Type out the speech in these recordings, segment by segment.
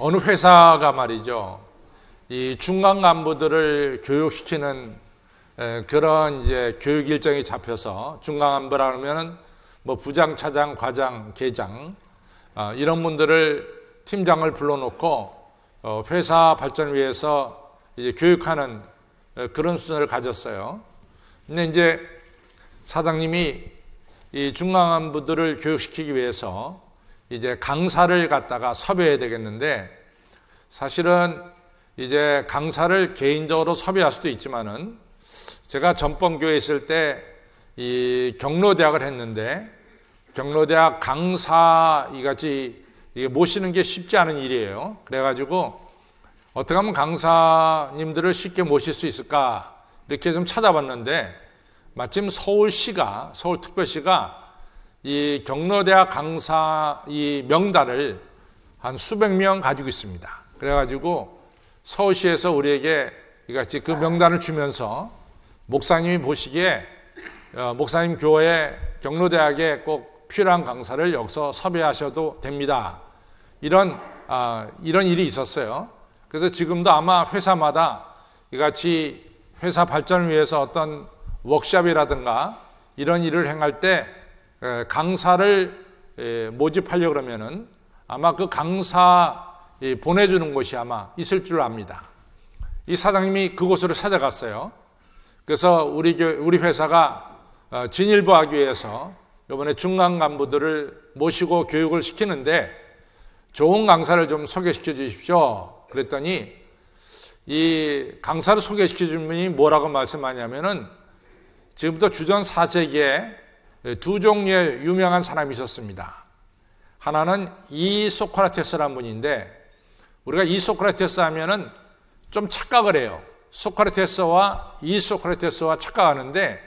어느 회사가 말이죠, 이 중간 간부들을 교육시키는 그런 이제 교육 일정이 잡혀서, 중간 간부라 그러면은 뭐 부장, 차장, 과장, 계장 이런 분들을 팀장을 불러놓고 회사 발전을 위해서 이제 교육하는 그런 수준을 가졌어요. 근데 이제 사장님이 이 중간 간부들을 교육시키기 위해서 이제 강사를 갖다가 섭외해야 되겠는데, 사실은 이제 강사를 개인적으로 섭외할 수도 있지만은, 제가 전범교회에 있을 때 이 경로대학을 했는데, 경로대학 강사 이같이 모시는 게 쉽지 않은 일이에요. 그래가지고 어떻게 하면 강사님들을 쉽게 모실 수 있을까 이렇게 좀 찾아봤는데, 마침 서울특별시가 이 경로대학 강사 이 명단을 한 수백 명 가지고 있습니다. 그래가지고 서울시에서 우리에게 이같이 그 명단을 주면서, 목사님이 보시기에 목사님 교회 경로대학에 꼭 필요한 강사를 여기서 섭외하셔도 됩니다. 이런 일이 있었어요. 그래서 지금도 아마 회사마다 이같이 회사 발전을 위해서 어떤 워크숍이라든가 이런 일을 행할 때 강사를 모집하려고 그러면은 아마 그 강사 보내주는 곳이 아마 있을 줄 압니다. 이 사장님이 그곳으로 찾아갔어요. 그래서 우리 회사가 진일보하기 위해서 이번에 중간 간부들을 모시고 교육을 시키는데 좋은 강사를 좀 소개시켜 주십시오. 그랬더니 이 강사를 소개시켜 준 분이 뭐라고 말씀하냐면은, 지금부터 주전 4세기에 두 종류의 유명한 사람이 있었습니다. 하나는 이소크라테스라는 분인데, 우리가 이소크라테스 하면은 좀 착각을 해요. 소크라테스와 이소크라테스와 착각하는데,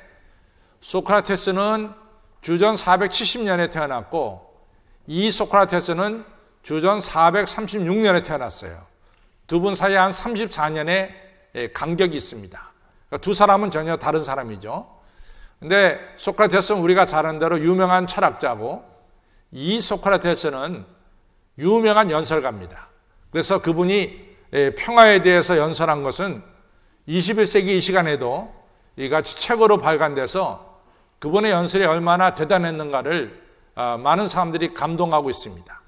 소크라테스는 주전 470년에 태어났고 이소크라테스는 주전 436년에 태어났어요. 두 분 사이에 한 34년의 간격이 있습니다. 그러니까 두 사람은 전혀 다른 사람이죠. 근데 소크라테스는 우리가 잘 아는 대로 유명한 철학자고, 이 소크라테스는 유명한 연설가입니다. 그래서 그분이 평화에 대해서 연설한 것은 21세기 이 시간에도 이같이 책으로 발간돼서 그분의 연설이 얼마나 대단했는가를 많은 사람들이 감동하고 있습니다.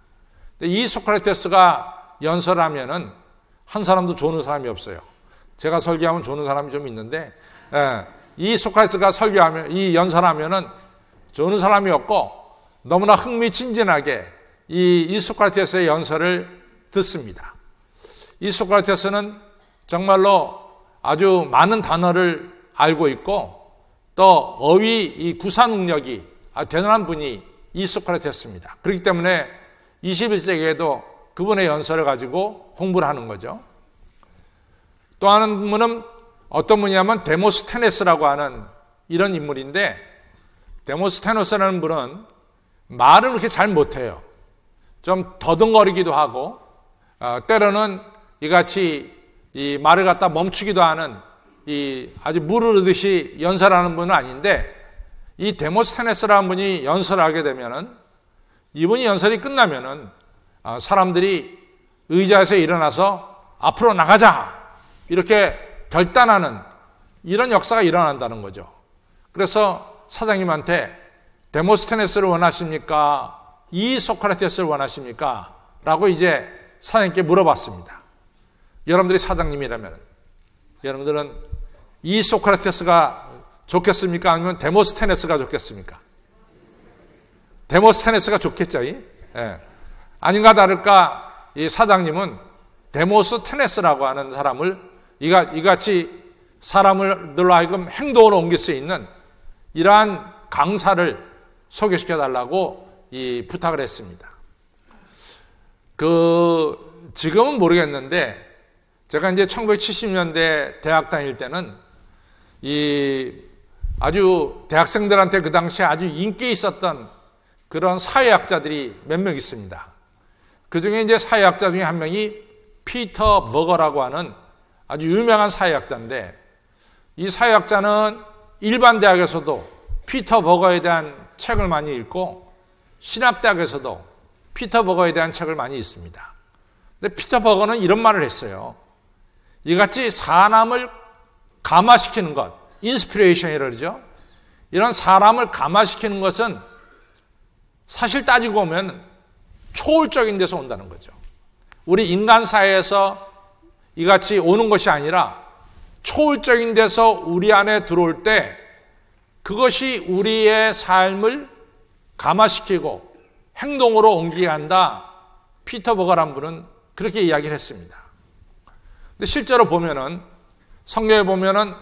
이 소크라테스가 연설하면은 한 사람도 조는 사람이 없어요. 제가 설교하면 조는 사람이 좀 있는데, 이 소크라테스가 이 연설하면은 조는 사람이 없고 너무나 흥미진진하게 이 소크라테스의 연설을 듣습니다. 이 소크라테스는 정말로 아주 많은 단어를 알고 있고, 또 어휘 이 구사 능력이 아주 대단한 분이 이 소크라테스입니다. 그렇기 때문에 21세기에도 그분의 연설을 가지고 공부를 하는 거죠. 또 한 분은 어떤 분이냐면 데모스테네스라고 하는 이런 인물인데, 데모스테네스라는 분은 말을 그렇게 잘 못해요. 좀 더듬거리기도 하고, 때로는 이같이 이 말을 갖다 멈추기도 하는 이 아주 무르르듯이 연설하는 분은 아닌데, 이 데모스테네스라는 분이 연설하게 되면은, 이분이 연설이 끝나면은 사람들이 의자에서 일어나서 앞으로 나가자 이렇게 결단하는 이런 역사가 일어난다는 거죠. 그래서 사장님한테 데모스테네스를 원하십니까? 이 소크라테스를 원하십니까? 라고 이제 사장님께 물어봤습니다. 여러분들이 사장님이라면 여러분들은 이 소크라테스가 좋겠습니까? 아니면 데모스테네스가 좋겠습니까? 데모스테네스가 좋겠죠. 예. 아닌가 다를까 이 사장님은 데모스테네스라고 하는 사람을 이같이 사람들로 하여금 행동으로 옮길 수 있는 이러한 강사를 소개시켜 달라고 부탁을 했습니다. 지금은 모르겠는데, 제가 이제 1970년대 대학 다닐 때는 아주 대학생들한테 그 당시에 아주 인기 있었던 그런 사회학자들이 몇 명 있습니다. 그 중에 이제 사회학자 중에 한 명이 피터 버거라고 하는 아주 유명한 사회학자인데, 이 사회학자는 일반 대학에서도 피터 버거에 대한 책을 많이 읽고 신학대학에서도 피터 버거에 대한 책을 많이 읽습니다. 근데 피터 버거는 이런 말을 했어요. 이같이 사람을 감화시키는 것, 인스피레이션이라고 그러죠. 이런 사람을 감화시키는 것은 사실 따지고 보면 초월적인 데서 온다는 거죠. 우리 인간 사회에서 이같이 오는 것이 아니라 초월적인 데서 우리 안에 들어올 때 그것이 우리의 삶을 감화시키고 행동으로 옮기게 한다. 피터 버거란 분은 그렇게 이야기를 했습니다. 근데 실제로 보면은 성경에 보면은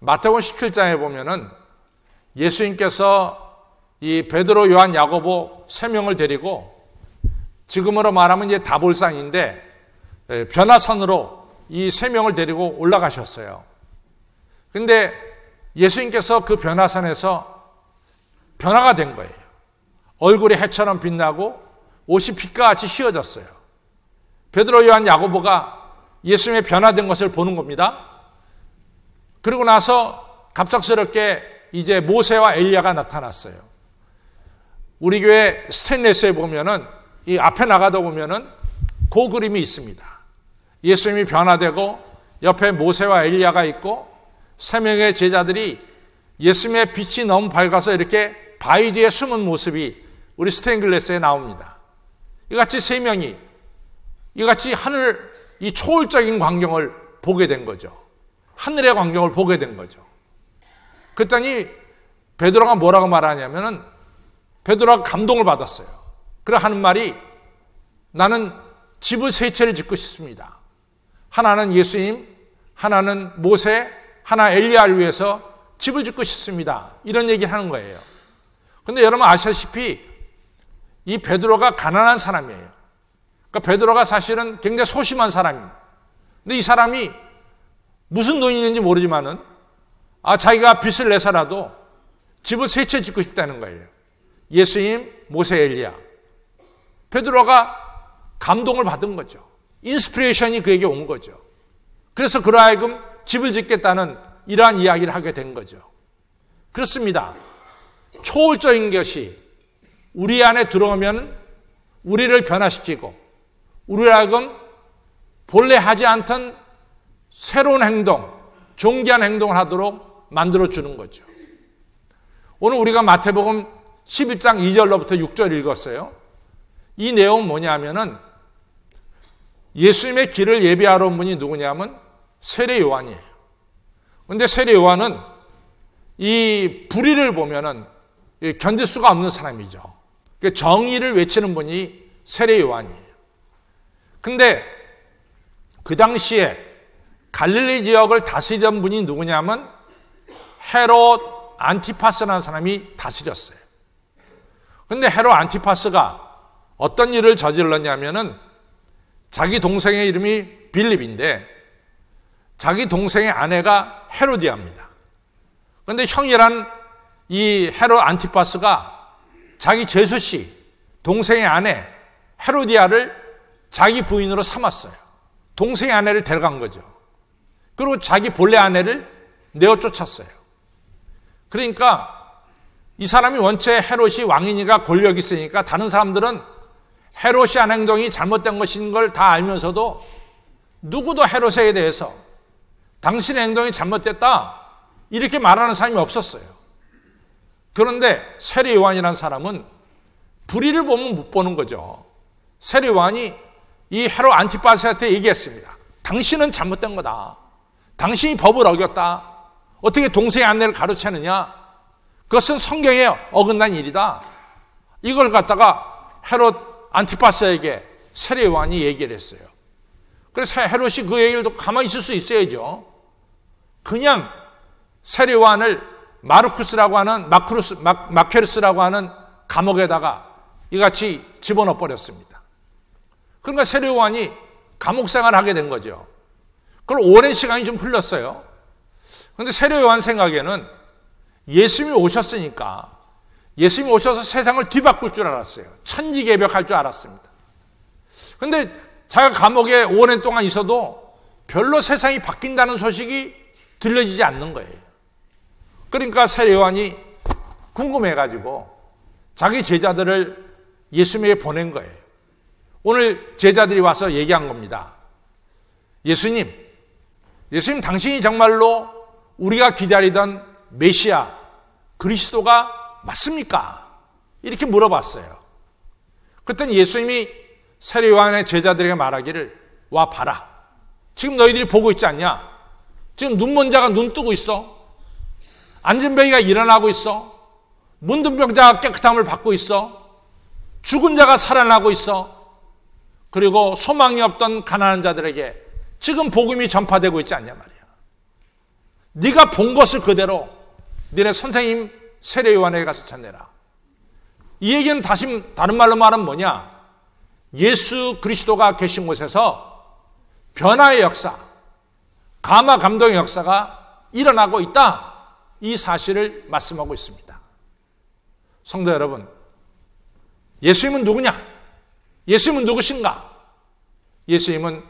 마태복음 17장에 보면은 예수님께서 이 베드로, 요한, 야고보 세 명을 데리고 지금으로 말하면 이제 다볼산인데 변화산으로 이 세 명을 데리고 올라가셨어요. 근데 예수님께서 그 변화산에서 변화가 된 거예요. 얼굴이 해처럼 빛나고 옷이 빛과 같이 휘어졌어요. 베드로, 요한, 야고보가 예수님의 변화된 것을 보는 겁니다. 그리고 나서 갑작스럽게 이제 모세와 엘리야가 나타났어요. 우리 교회 스테인레스에 보면은 이 앞에 나가다 보면은 그 그림이 있습니다. 예수님이 변화되고 옆에 모세와 엘리야가 있고 세 명의 제자들이 예수님의 빛이 너무 밝아서 이렇게 바위 뒤에 숨은 모습이 우리 스테인글래스에 나옵니다. 이같이 세 명이 이같이 하늘 이 초월적인 광경을 보게 된 거죠. 하늘의 광경을 보게 된 거죠. 그랬더니 베드로가 뭐라고 말하냐면은 베드로가 감동을 받았어요. 그래 하는 말이 나는 집을 세 채를 짓고 싶습니다. 하나는 예수님, 하나는 모세, 하나 엘리야를 위해서 집을 짓고 싶습니다. 이런 얘기를 하는 거예요. 근데 여러분 아시다시피 이 베드로가 가난한 사람이에요. 그러니까 베드로가 사실은 굉장히 소심한 사람입니다. 근데 이 사람이 무슨 돈이 있는지 모르지만은 자기가 빚을 내서라도 집을 세 채 짓고 싶다는 거예요. 예수님, 모세, 엘리야. 베드로가 감동을 받은 거죠. 인스피레이션이 그에게 온 거죠. 그래서 그로 하여금 집을 짓겠다는 이러한 이야기를 하게 된 거죠. 그렇습니다. 초월적인 것이 우리 안에 들어오면 우리를 변화시키고 우리를 하여금 본래 하지 않던 새로운 행동, 존귀한 행동을 하도록 만들어주는 거죠. 오늘 우리가 마태복음 11장 2절로부터 6절 읽었어요. 이 내용은 뭐냐면은 예수님의 길을 예비하러 온 분이 누구냐면 세례 요한이에요. 그런데 세례 요한은 이 불의를 보면은 견딜 수가 없는 사람이죠. 정의를 외치는 분이 세례 요한이에요. 근데 그 당시에 갈릴리 지역을 다스리던 분이 누구냐면 헤롯 안티파스라는 사람이 다스렸어요. 근데 헤롯 안티파스가 어떤 일을 저질렀냐면은 자기 동생의 이름이 빌립인데 자기 동생의 아내가 헤로디아입니다. 그런데 형이란 이 헤롯 안티파스가 자기 제수씨, 동생의 아내 헤로디아를 자기 부인으로 삼았어요. 동생의 아내를 데려간 거죠. 그리고 자기 본래 아내를 내어 쫓았어요. 그러니까 이 사람이 원체 헤롯이 왕이니까 권력이 있으니까 다른 사람들은 헤롯이 한 행동이 잘못된 것인 걸 다 알면서도 누구도 헤롯에 대해서 당신의 행동이 잘못됐다 이렇게 말하는 사람이 없었어요. 그런데 세례 요한이라는 사람은 불의를 보면 못 보는 거죠. 세례 요한이 이 헤롯 안티파스한테 얘기했습니다. 당신은 잘못된 거다. 당신이 법을 어겼다. 어떻게 동생의 아내를 가로채느냐? 그것은 성경에 어긋난 일이다. 이걸 갖다가 헤롯 안티파스에게 세례 요한이 얘기를 했어요. 그래서 헤롯이 그 얘기를 듣고 가만히 있을 수 있어야죠. 그냥 세례 요한을 마르쿠스라고 하는 마케르스라고 하는 감옥에다가 이같이 집어넣어 버렸습니다. 그러니까 세례 요한이 감옥 생활을 하게 된 거죠. 그걸 오랜 시간이 좀 흘렀어요. 그런데 세례 요한 생각에는 예수님이 오셨으니까 예수님이 오셔서 세상을 뒤바꿀 줄 알았어요. 천지개벽할 줄 알았습니다. 그런데 자기가 감옥에 오랜 동안 있어도 별로 세상이 바뀐다는 소식이 들려지지 않는 거예요. 그러니까 세례 요한이 궁금해가지고 자기 제자들을 예수님에게 보낸 거예요. 오늘 제자들이 와서 얘기한 겁니다. 예수님 당신이 정말로 우리가 기다리던 메시아 그리스도가 맞습니까? 이렇게 물어봤어요. 그랬더니 예수님이 세례 요한의 제자들에게 말하기를, 와 봐라. 지금 너희들이 보고 있지 않냐? 지금 눈먼 자가 눈 뜨고 있어. 앉은 병이가 일어나고 있어. 문둥 병자가 깨끗함을 받고 있어. 죽은 자가 살아나고 있어. 그리고 소망이 없던 가난한 자들에게 지금 복음이 전파되고 있지 않냐 말이야. 네가 본 것을 그대로 너네 선생님 세례 요한에게 가서 전해라. 이 얘기는 다른 말로 말하면 뭐냐? 예수 그리스도가 계신 곳에서 변화의 역사, 감화 감동의 역사가 일어나고 있다. 이 사실을 말씀하고 있습니다. 성도 여러분, 예수님은 누구냐? 예수님은 누구신가? 예수님은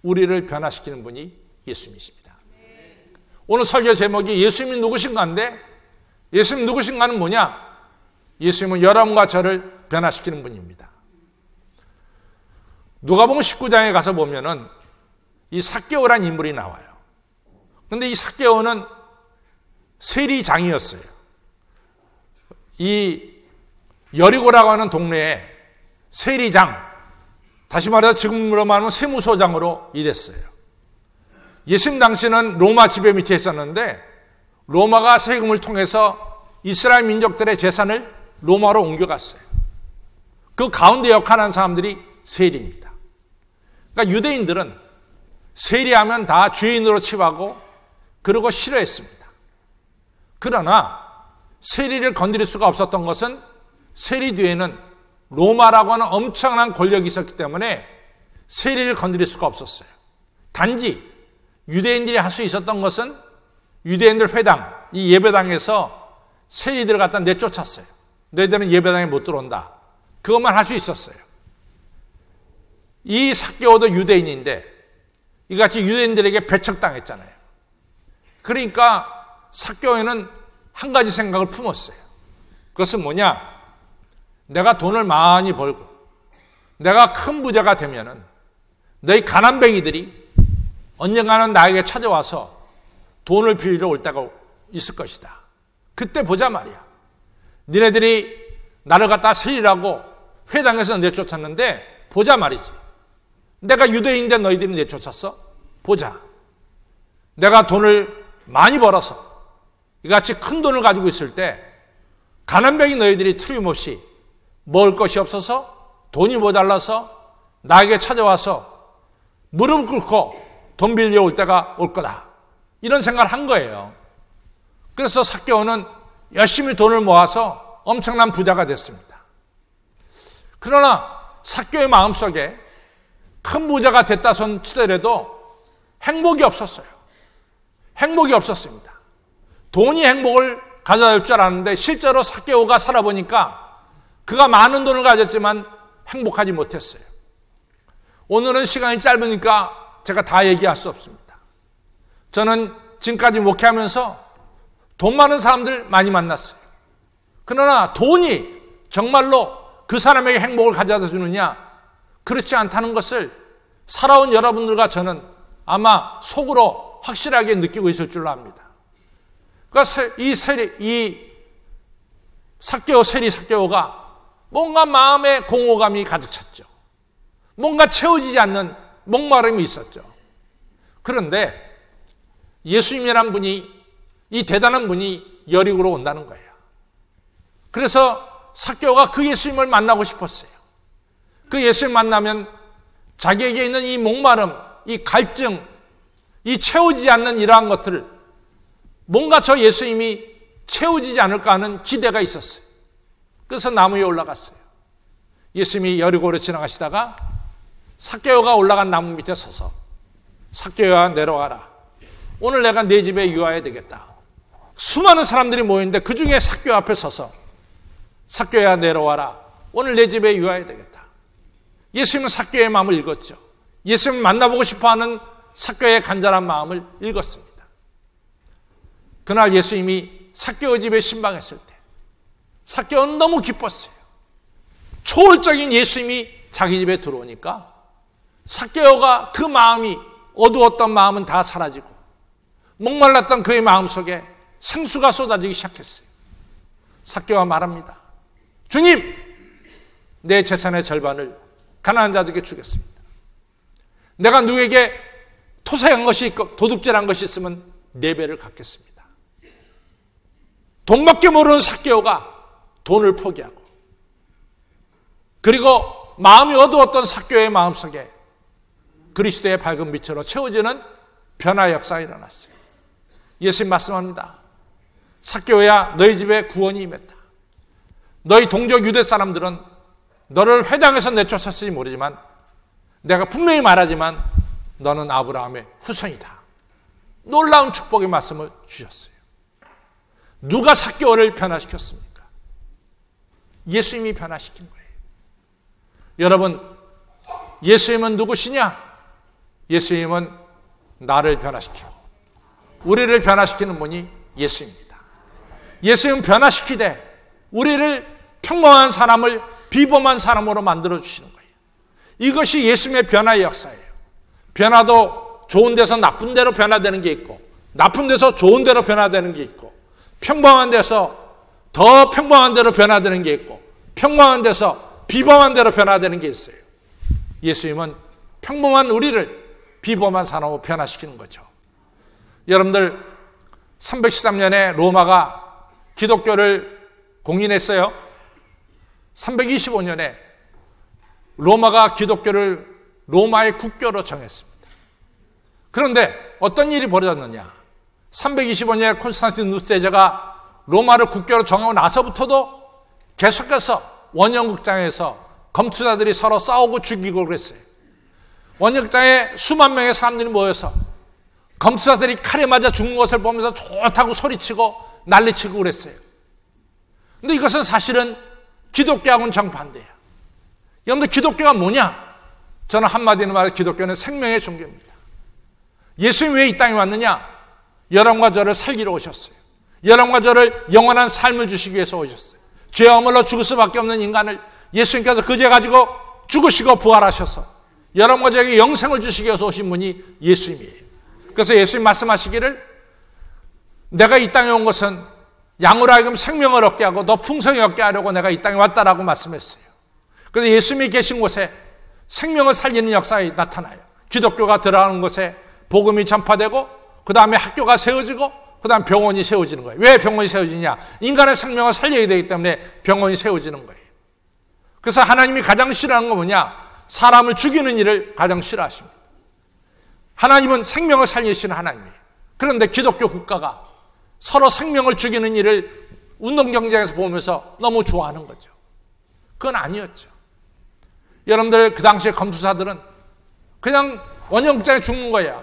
우리를 변화시키는 분이 예수님이십니다. 오늘 설교 제목이 예수님이 누구신가인데, 예수님 누구신가는 뭐냐? 예수님은 여러분과 저를 변화시키는 분입니다. 누가복음 19장에 가서 보면은 이 삭개오라는 인물이 나와요. 그런데 이 삭개오는 세리장이었어요. 이 여리고라고 하는 동네에 세리장, 다시 말해서 지금으로 말하면 세무소장으로 일했어요. 예수님 당시는 로마 지배 밑에 있었는데 로마가 세금을 통해서 이스라엘 민족들의 재산을 로마로 옮겨갔어요. 그 가운데 역할하는 사람들이 세리입니다. 그러니까 유대인들은 세리하면 다 죄인으로 취하고 그러고 싫어했습니다. 그러나 세리를 건드릴 수가 없었던 것은 세리 뒤에는 로마라고 하는 엄청난 권력이 있었기 때문에 세리를 건드릴 수가 없었어요. 단지 유대인들이 할 수 있었던 것은 유대인들 회당, 이 예배당에서 세리들을 갖다 내쫓았어요. 너희들은 예배당에 못 들어온다. 그것만 할 수 있었어요. 이 삭개오도 유대인인데 이같이 유대인들에게 배척당했잖아요. 그러니까 삭개오는 한 가지 생각을 품었어요. 그것은 뭐냐? 내가 돈을 많이 벌고 내가 큰 부자가 되면은 너희 가난뱅이들이 언젠가는 나에게 찾아와서 돈을 빌리러 올 때가 있을 것이다. 그때 보자 말이야. 니네들이 나를 갖다 세리라고 회당에서 내쫓았는데 보자 말이지. 내가 유대인인데 너희들이 내쫓았어? 보자. 내가 돈을 많이 벌어서 이같이 큰 돈을 가지고 있을 때 가난뱅이 너희들이 틀림없이 먹을 것이 없어서 돈이 모자라서 나에게 찾아와서 무릎을 꿇고 돈 빌려 올 때가 올 거다. 이런 생각을 한 거예요. 그래서 삭개오는 열심히 돈을 모아서 엄청난 부자가 됐습니다. 그러나 삭개오의 마음속에 큰 부자가 됐다 손 치더라도 행복이 없었어요. 행복이 없었습니다. 돈이 행복을 가져다 줄 줄 알았는데 실제로 삭개오가 살아보니까 그가 많은 돈을 가졌지만 행복하지 못했어요. 오늘은 시간이 짧으니까 제가 다 얘기할 수 없습니다. 저는 지금까지 목회하면서 돈 많은 사람들 많이 만났어요. 그러나 돈이 정말로 그 사람에게 행복을 가져다 주느냐? 그렇지 않다는 것을 살아온 여러분들과 저는 아마 속으로 확실하게 느끼고 있을 줄로 압니다. 그러니까 이 삭개오가 뭔가 마음에 공허감이 가득 찼죠. 뭔가 채워지지 않는 목마름이 있었죠. 그런데 예수님이란 분이, 이 대단한 분이 여리고로 온다는 거예요. 그래서 삭개오가 그 예수님을 만나고 싶었어요. 그 예수님 만나면 자기에게 있는 이 목마름, 이 갈증, 이 채워지지 않는 이러한 것들을 뭔가 저 예수님이 채워지지 않을까 하는 기대가 있었어요. 그래서 나무 위에 올라갔어요. 예수님이 여리고로 지나가시다가 삭개오가 올라간 나무 밑에 서서 삭개오야 내려와라. 오늘 내가 내 집에 유하여야 되겠다. 수많은 사람들이 모였는데 그 중에 삭개오 앞에 서서 삭개오야 내려와라. 오늘 내 집에 유하여야 되겠다. 예수님은 삭개오의 마음을 읽었죠. 예수님을 만나보고 싶어하는 삭개오의 간절한 마음을 읽었습니다. 그날 예수님이 삭개오 집에 신방했을 때 삭개오는 너무 기뻤어요. 초월적인 예수님이 자기 집에 들어오니까 삭개오가 그 마음이 어두웠던 마음은 다 사라지고 목말랐던 그의 마음속에 생수가 쏟아지기 시작했어요. 삭개오가 말합니다. 주님, 내 재산의 절반을 가난한 자들에게 주겠습니다. 내가 누구에게 토색한 것이 있고 도둑질한 것이 있으면 4배를 갚겠습니다. 돈밖에 모르는 삭개오가 돈을 포기하고, 그리고 마음이 어두웠던 삭개오의 마음속에 그리스도의 밝은 빛으로 채워지는 변화의 역사가 일어났어요. 예수님 말씀합니다. 삭개오야, 너희 집에 구원이 임했다. 너희 동족 유대 사람들은 너를 회당에서 내쫓았을지 모르지만 내가 분명히 말하지만 너는 아브라함의 후손이다. 놀라운 축복의 말씀을 주셨어요. 누가 삭개오를 변화시켰습니까? 예수님이 변화시킨 거예요. 여러분, 예수님은 누구시냐? 예수님은 나를 변화시키고 우리를 변화시키는 분이 예수입니다. 예수님은 변화시키되 우리를 평범한 사람을 비범한 사람으로 만들어주시는 거예요. 이것이 예수님의 변화의 역사예요. 변화도 좋은 데서 나쁜 데로 변화되는 게 있고, 나쁜 데서 좋은 데로 변화되는 게 있고, 평범한 데서 더 평범한 데로 변화되는 게 있고, 평범한 데서 비범한 데로 변화되는 게 있어요. 예수님은 평범한 우리를 비범한 사람으로 변화시키는 거죠. 여러분들, 313년에 로마가 기독교를 공인했어요. 325년에 로마가 기독교를 로마의 국교로 정했습니다. 그런데 어떤 일이 벌어졌느냐? 325년에 콘스탄티누스 대제가 로마를 국교로 정하고 나서부터도 계속해서 원형극장에서 검투자들이 서로 싸우고 죽이고 그랬어요. 원형극장에 수만 명의 사람들이 모여서 검투자들이 칼에 맞아 죽는 것을 보면서 좋다고 소리치고 난리치고 그랬어요. 근데 이것은 사실은 기독교하고는 정반대예요. 여러분들, 기독교가 뭐냐? 저는 한마디로 말해 기독교는 생명의 종교입니다. 예수님이 왜 이 땅에 왔느냐? 여러분과 저를 살리러 오셨어요. 여러분과 저를 영원한 삶을 주시기 위해서 오셨어요. 죄와 허물로 죽을 수밖에 없는 인간을 예수님께서 그 죄 가지고 죽으시고 부활하셔서 여러분과 저에게 영생을 주시기 위해서 오신 분이 예수님이에요. 그래서 예수님 말씀하시기를, 내가 이 땅에 온 것은 양으로 하여금 생명을 얻게 하고 더 풍성히 얻게 하려고 내가 이 땅에 왔다라고 말씀했어요. 그래서 예수님이 계신 곳에 생명을 살리는 역사가 나타나요. 기독교가 들어가는 곳에 복음이 전파되고, 그 다음에 학교가 세워지고, 그 다음 병원이 세워지는 거예요. 왜 병원이 세워지냐? 인간의 생명을 살려야 되기 때문에 병원이 세워지는 거예요. 그래서 하나님이 가장 싫어하는 건 뭐냐? 사람을 죽이는 일을 가장 싫어하십니다. 하나님은 생명을 살리시는 하나님이에요. 그런데 기독교 국가가 서로 생명을 죽이는 일을 운동경쟁에서 보면서 너무 좋아하는 거죠. 그건 아니었죠. 여러분들, 그 당시에 검투사들은 그냥 원형극장에 죽는 거야.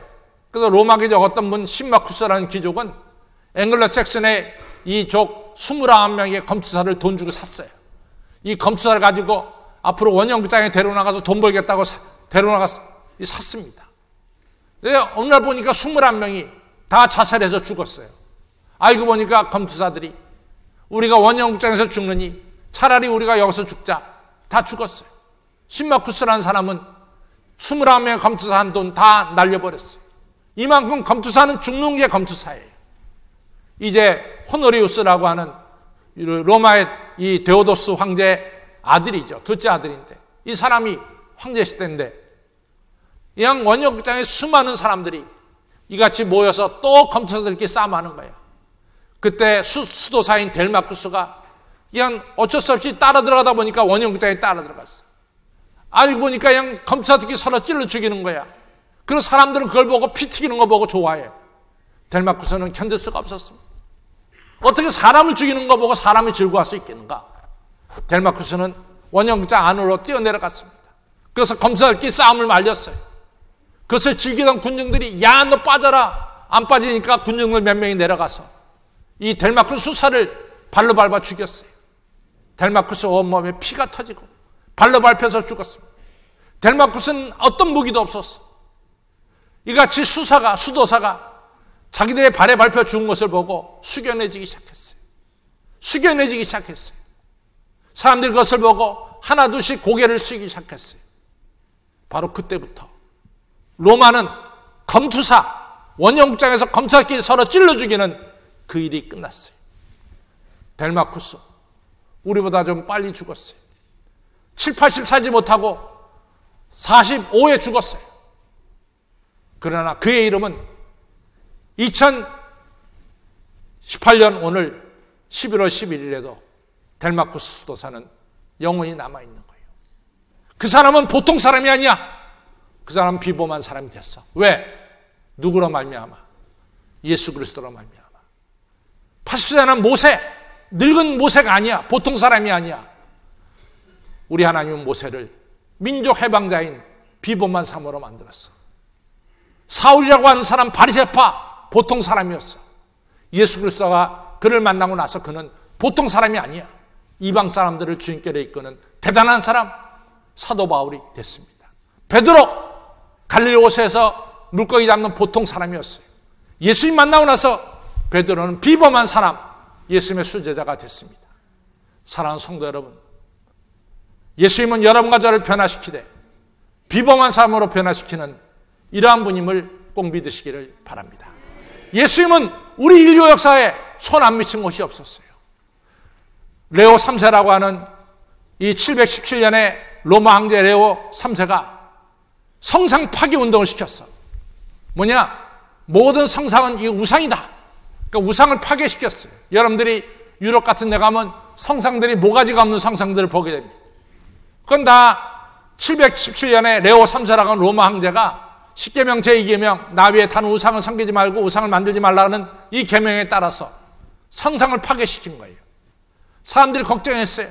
그래서 로마 귀족 어떤 분, 신마쿠스라는 귀족은 앵글로색슨의 이 족 21명의 검투사를 돈 주고 샀어요. 이 검투사를 가지고 앞으로 원형극장에 데려나가서 돈 벌겠다고 데려나가서 샀습니다. 근데 어느 날 보니까 21명이 다 자살해서 죽었어요. 알고 보니까 검투사들이 우리가 원형극장에서 죽느니 차라리 우리가 여기서 죽자. 다 죽었어요. 신마쿠스라는 사람은 21명의 검투사 한 돈 다 날려버렸어요. 이만큼 검투사는 죽는 게 검투사예요. 이제 호노리우스라고 하는 로마의 이 데오도스 황제의 아들이죠. 둘째 아들인데, 이 사람이 황제 시대인데 그냥 원형극장에 수많은 사람들이 이같이 모여서 또 검투사들끼리 싸움하는 거예요. 그때 수도사인 델마쿠스가 그냥 어쩔 수 없이 따라 들어가다 보니까 원형극장에 따라 들어갔어요. 알고 보니까 그냥 검투사들끼리 서로 찔러 죽이는 거야. 그리고 사람들은 그걸 보고 피 튀기는 거 보고 좋아해요. 델마쿠스는 견딜 수가 없었습니다. 어떻게 사람을 죽이는 거 보고 사람이 즐거워할 수 있겠는가? 델마쿠스는 원형극장 안으로 뛰어내려갔습니다. 그래서 검투사들끼리 싸움을 말렸어요. 그것을 즐기던 군중들이, 야, 너 빠져라. 안 빠지니까 군중들 몇 명이 내려가서 이 델마쿠스 수사를 발로 밟아 죽였어요. 델마쿠스 온몸에 피가 터지고 발로 밟혀서 죽었습니다. 델마쿠스는 어떤 무기도 없었어. 이같이 수도사가 자기들의 발에 밟혀 죽은 것을 보고 숙연해지기 시작했어요. 숙연해지기 시작했어요. 사람들이 그것을 보고 하나둘씩 고개를 숙이기 시작했어요. 바로 그때부터 로마는 검투사, 원형장에서 검사끼리 서로 찔러 죽이는 그 일이 끝났어요. 델마쿠스, 우리보다 좀 빨리 죽었어요. 7, 80 살지 못하고 45에 죽었어요. 그러나 그의 이름은 2018년 오늘 11월 11일에도 델마쿠스 수도사는 영원히 남아있는 거예요. 그 사람은 보통 사람이 아니야. 그 사람은 비범한 사람이 됐어. 왜? 누구로 말미암아? 예수 그리스도로 말미암아. 80세는 모세, 늙은 모세가 아니야. 보통 사람이 아니야. 우리 하나님은 모세를 민족 해방자인 비범한 사람으로 만들었어. 사울이라고 하는 사람 바리새파 보통 사람이었어. 예수 그리스도가 그를 만나고 나서 그는 보통 사람이 아니야. 이방 사람들을 주님께로 이끄는 대단한 사람 사도 바울이 됐습니다. 베드로 갈릴리 호수에서 물고기 잡는 보통 사람이었어요. 예수님 만나고 나서 베드로는 비범한 사람, 예수님의 수제자가 됐습니다. 사랑하는 성도 여러분, 예수님은 여러분과 저를 변화시키되 비범한 사람으로 변화시키는 이러한 분임을 꼭 믿으시기를 바랍니다. 예수님은 우리 인류 역사에 손 안 미친 곳이 없었어요. 레오 3세라고 하는 이 717년에 로마 황제 레오 3세가 성상 파괴 운동을 시켰어. 뭐냐? 모든 성상은 이 우상이다. 그러니까 우상을 파괴시켰어요. 여러분들이 유럽 같은 데 가면 성상들이 모가지가 없는 성상들을 보게 됩니다. 그건 다 717년에 레오 3세라고 하는 로마 황제가 10계명 제2계명 나 위에 다른 우상을 섬기지 말고 우상을 만들지 말라는 이 계명에 따라서 성상을 파괴시킨 거예요. 사람들이 걱정했어요.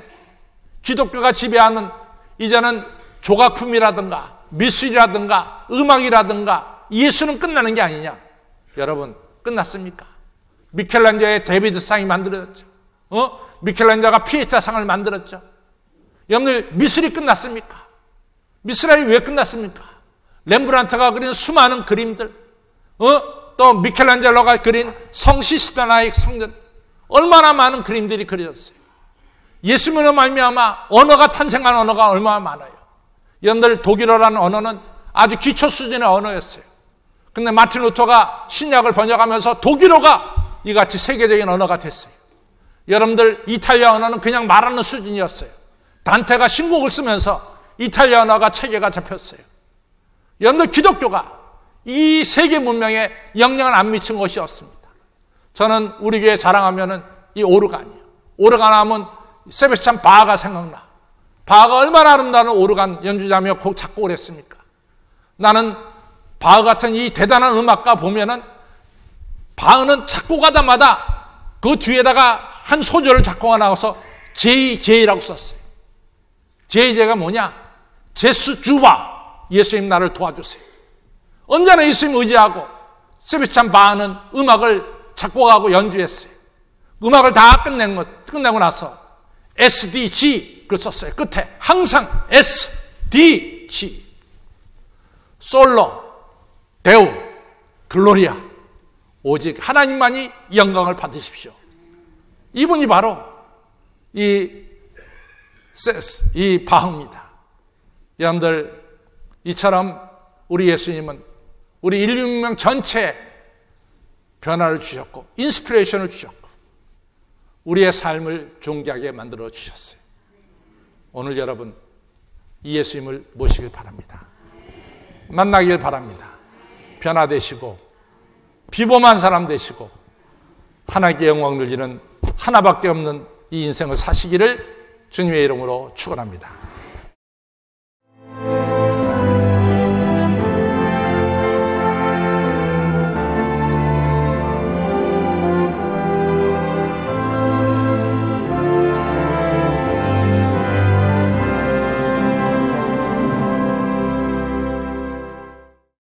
기독교가 지배하는 이제는 조각품이라든가 미술이라든가 음악이라든가 예술은 끝나는 게 아니냐. 여러분, 끝났습니까? 미켈란젤로의 데비드상이 만들어졌죠. 미켈란젤로가 피에타상을 만들었죠. 여러분들, 미술이 끝났습니까? 미술이 왜 끝났습니까? 렘브란트가 그린 수많은 그림들, 또 미켈란젤로가 그린 성 시스테나의 성전, 얼마나 많은 그림들이 그려졌어요. 예수님으로 말미암아 언어가 탄생한 언어가 얼마나 많아요. 여러분들, 독일어라는 언어는 아주 기초 수준의 언어였어요. 근데 마틴 루터가 신약을 번역하면서 독일어가 이같이 세계적인 언어가 됐어요. 여러분들, 이탈리아 언어는 그냥 말하는 수준이었어요. 단테가 신곡을 쓰면서 이탈리아 언어가 체계가 잡혔어요. 여러분들, 기독교가 이 세계 문명에 영향을 안 미친 것이 없습니다. 저는 우리 교회 자랑하면은 이 오르간이에요. 오르간 하면 세베스찬 바하가 생각나. 바하가 얼마나 아름다운 오르간 연주자며 곡 작곡을 했습니까? 나는 바하 같은 이 대단한 음악가 보면은 바하는 작곡하다마다 그 뒤에다가 한 소절을 작곡하고 나서 JJ라고 썼어요. JJ가 뭐냐? 제수 주바. 예수님 나를 도와주세요. 언제나 예수님 의지하고 세베스찬 바하는 음악을 작곡하고 연주했어요. 음악을 다 끝내고 나서 SDG 그 썼어요. 끝에 항상 SDG 솔로 데우 글로리아 오직 하나님만이 영광을 받으십시오. 이분이 바로 이 바흐입니다. 여러분들, 이처럼 우리 예수님은 우리 인류 문명 전체에 변화를 주셨고 인스피레이션을 주셨고 우리의 삶을 존귀하게 만들어 주셨어요. 오늘 여러분, 이 예수님을 모시길 바랍니다. 만나길 바랍니다. 변화되시고 비범한 사람 되시고 하나님께 영광 돌리는 하나밖에 없는 이 인생을 사시기를 주님의 이름으로 축원합니다.